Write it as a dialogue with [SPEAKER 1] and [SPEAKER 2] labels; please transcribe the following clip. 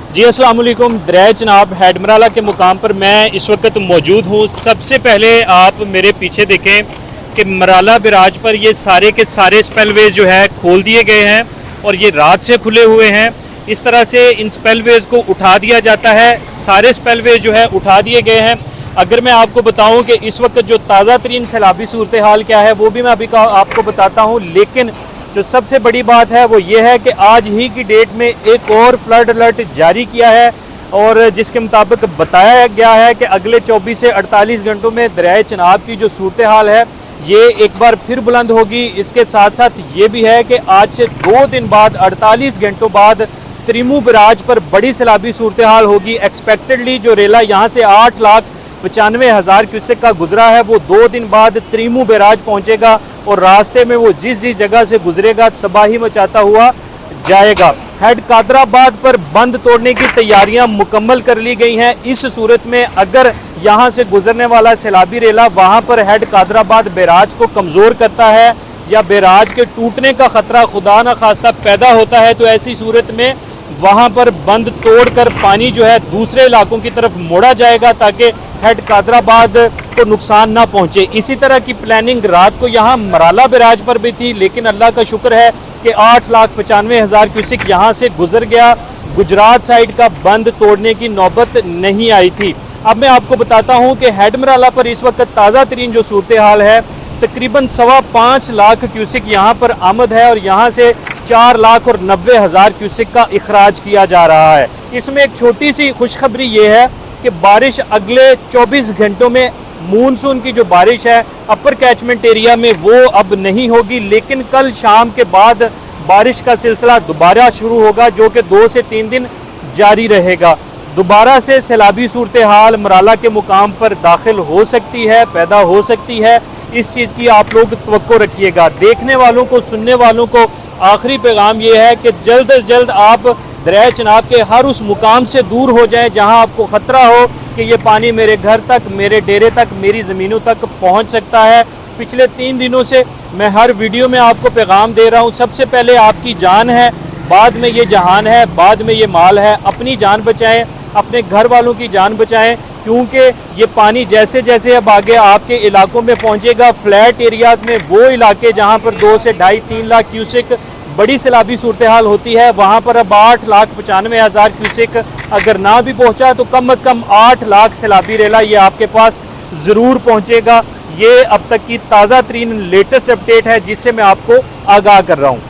[SPEAKER 1] جی अस्सलाम वालेकुम। दरिया चनाब हैडमराला के मुकाम पर मैं इस वक्त मौजूद हूँ। सबसे पहले आप मेरे पीछे देखें कि मराला बिराज पर ये सारे के सारे स्पेलवेज जो है खोल दिए गए हैं और ये रात से खुले हुए हैं। इस तरह से इन स्पेलवेज को उठा दिया जाता है। सारे स्पेलवेज जो है उठा दिए गए हैं। अगर मैं आपको बताऊं कि इस वक्त जो ताज़ा तरीन सैलाबी सूरत हाल क्या है वो भी मैं अभी आपको बताता हूं, लेकिन जो सबसे बड़ी बात है वो ये है कि आज ही की डेट में एक और फ्लड अलर्ट जारी किया है और जिसके मुताबिक बताया गया है कि अगले 24 से 48 घंटों में दरिया चनाब की जो सूरत हाल है ये एक बार फिर बुलंद होगी। इसके साथ साथ ये भी है कि आज से 2 दिन बाद 48 घंटों बाद त्रिमू बराज पर बड़ी सैलाबी सूरत हाल होगी। एक्सपेक्टेडली जो रेला यहाँ से 8,95,000 क्यूसेक का गुजरा है वो 2 दिन बाद त्रिमू बराज पहुँचेगा और रास्ते में वो जिस जगह से गुजरेगा तबाही मचाता हुआ जाएगा। हेड कादराबाद पर बंद तोड़ने की तैयारियां मुकम्मल कर ली गई हैं। इस सूरत में अगर यहां से गुजरने वाला सैलाबी रेला वहां पर हेड कादराबाद बैराज को कमज़ोर करता है या बैराज के टूटने का ख़तरा खुदा न खास्ता पैदा होता है तो ऐसी सूरत में वहां पर बंद तोड़कर पानी जो है दूसरे इलाकों की तरफ मोड़ा जाएगा ताकि हेड कादराबाद को नुकसान ना पहुंचे। इसी तरह की प्लानिंग रात को यहाँ मराला बैराज पर भी थी, लेकिन अल्लाह का शुक्र है कि 8,95,000 क्यूसेक यहाँ से गुजर गया। गुजरात साइड का बंद तोड़ने की नौबत नहीं आई थी। अब मैं आपको बताता हूँ कि हेड मराला पर इस वक्त ताज़ा तरीन जो सूरत हाल है तकरीबन 5.25 लाख क्यूसेक यहाँ पर आमद है और यहाँ से 4,90,000 क्यूसेक का इखराज किया जा रहा है। इसमें एक छोटी सी खुशखबरी ये है कि बारिश अगले 24 घंटों में मूनसून की जो बारिश है अपर कैचमेंट एरिया में वो अब नहीं होगी, लेकिन कल शाम के बाद बारिश का सिलसिला दोबारा शुरू होगा जो कि 2 से 3 दिन जारी रहेगा। दोबारा से सैलाबी सूरत हाल मराला के मुकाम पर दाखिल हो सकती है, पैदा हो सकती है। इस चीज़ की आप लोग तवक्को रखिएगा। देखने वालों को, सुनने वालों को आखिरी पैगाम ये है कि जल्द से जल्द आप दरिया चनाब के हर उस मुकाम से दूर हो जाएं जहां आपको ख़तरा हो कि ये पानी मेरे घर तक, मेरे डेरे तक, मेरी ज़मीनों तक पहुंच सकता है। पिछले 3 दिनों से मैं हर वीडियो में आपको पैगाम दे रहा हूं, सबसे पहले आपकी जान है, बाद में ये जहान है, बाद में ये माल है। अपनी जान बचाएं, अपने घर वालों की जान बचाएं, क्योंकि ये पानी जैसे जैसे अब आगे आपके इलाकों में पहुंचेगा, फ्लैट एरियाज़ में, वो इलाके जहां पर 2 से 2.5-3 लाख क्यूसेक बड़ी सैलाबी सूरत हाल होती है वहाँ पर अब 8,95,000 क्यूसेक अगर ना भी पहुँचा तो कम से कम 8 लाख सैलाबी रेला ये आपके पास ज़रूर पहुँचेगा। ये अब तक की ताज़ा तरीन लेटेस्ट अपडेट है जिससे मैं आपको आगाह कर रहा हूँ।